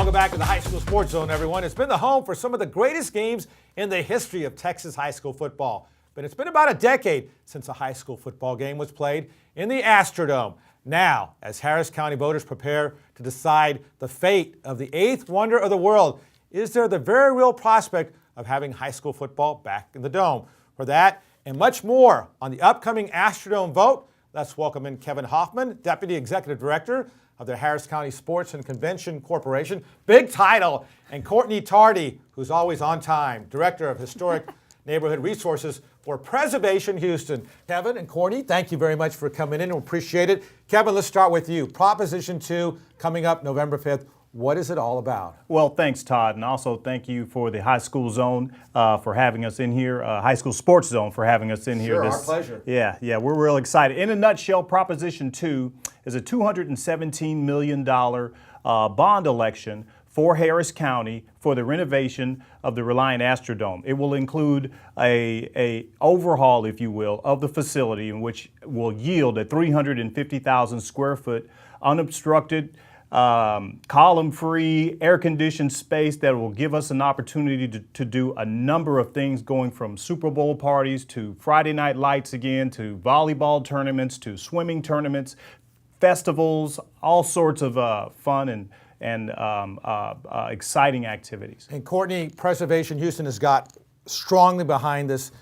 Welcome back to the High School Sports Zone, everyone. It's been the home for some of the greatest games in the history of Texas high school football. But it's been about a decade since a high school football game was played in the Astrodome. Now, as Harris County voters prepare to decide the fate of the eighth wonder of the world, is there the very real prospect of having high school football back in the Dome? For that and much more on the upcoming Astrodome vote, let's welcome in Kevin Hoffman, Deputy Executive Director of the Harris County Sports and Convention Corporation, big title, and Courtney Tardy, who's always on time, Director of Historic Neighborhood Resources for Preservation Houston. Kevin and Courtney, thank you very much for coming in. We appreciate it. Kevin, let's start with you. Proposition 2 coming up November 5th. What is it all about? Well, thanks, Todd, and also thank you for the High School Zone for having us in here, High School Sports Zone for having us in here. Sure, our pleasure. Yeah, we're real excited. In a nutshell, Proposition 2 is a $217 million bond election for Harris County for the renovation of the Reliant Astrodome. It will include a overhaul, if you will, of the facility, in which will yield a 350,000 square foot unobstructed, column-free, air-conditioned space that will give us an opportunity to do a number of things, going from Super Bowl parties to Friday night lights again, to volleyball tournaments, to swimming tournaments, festivals, all sorts of fun and exciting activities. And Courtney, Preservation Houston has got strongly behind this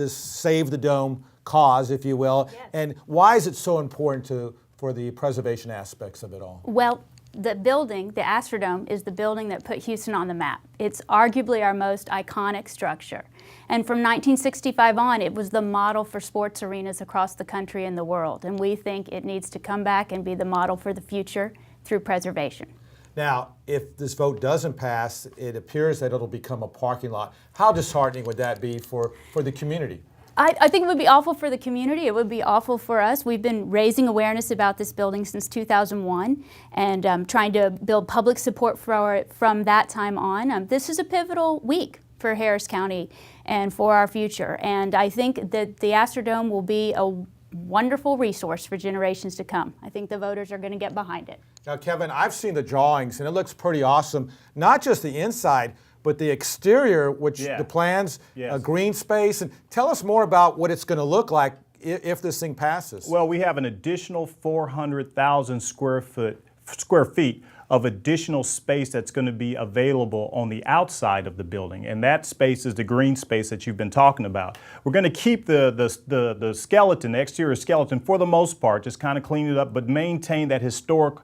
Save the Dome cause, if you will. Yes. And why is it so important for the preservation aspects of it all? Well, the building, the Astrodome, is the building that put Houston on the map. It's arguably our most iconic structure. And from 1965 on, it was the model for sports arenas across the country and the world. And we think it needs to come back and be the model for the future through preservation. Now, if this vote doesn't pass, it appears that it'll become a parking lot. How disheartening would that be for the community? I think it would be awful for the community. It would be awful for us. We've been raising awareness about this building since 2001 and trying to build public support for it from that time on. This is a pivotal week for Harris County and for our future. And I think that the Astrodome will be a wonderful resource for generations to come. I think the voters are going to get behind it. Now, Kevin, I've seen the drawings and it looks pretty awesome. Not just the inside, but the exterior, which the plans, green space. And tell us more about what it's going to look like if this thing passes. Well, we have an additional 400,000 square feet of additional space that's going to be available on the outside of the building, and that space is the green space that you've been talking about. We're going to keep the skeleton, the exterior skeleton, for the most part, just kind of clean it up, but maintain that historic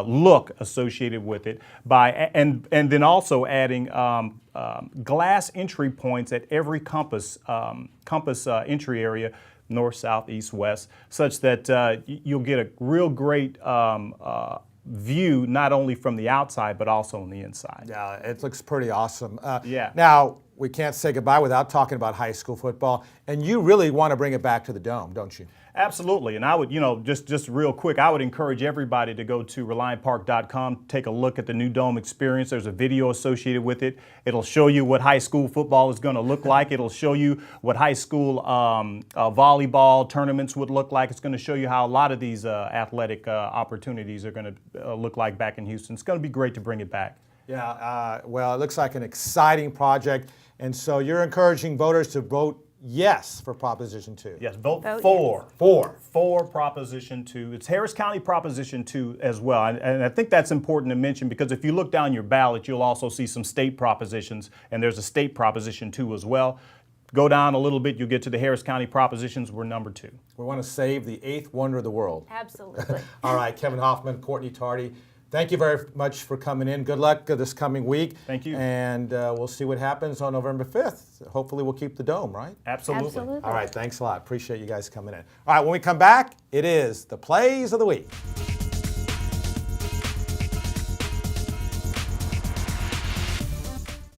look associated with it and then also adding glass entry points at every compass entry area, north, south, east, west, such that you'll get a real great view, not only from the outside, but also on the inside. Yeah, it looks pretty awesome. Yeah. Now, we can't say goodbye without talking about high school football, and you really want to bring it back to the Dome, don't you? Absolutely, and I would, just real quick, I would encourage everybody to go to ReliantPark.com, take a look at the new Dome experience. There's a video associated with it. It'll show you what high school football is going to look like. It'll show you what high school volleyball tournaments would look like. It's going to show you how a lot of these athletic opportunities are going to look like back in Houston. It's going to be great to bring it back. Yeah, well, it looks like an exciting project, and so you're encouraging voters to vote yes for Proposition 2. Yes, vote for. For Proposition 2. It's Harris County Proposition 2 as well. And I think that's important to mention, because if you look down your ballot, you'll also see some state propositions, and there's a state Proposition 2 as well. Go down a little bit, you'll get to the Harris County propositions. We're number 2. We want to save the eighth wonder of the world. Absolutely. All right, Kevin Hoffman, Courtney Tardy, thank you very much for coming in. Good luck this coming week. Thank you. And we'll see what happens on November 5th. Hopefully we'll keep the Dome, right? Absolutely. All right, thanks a lot. Appreciate you guys coming in. All right, when we come back, it is the Plays of the Week.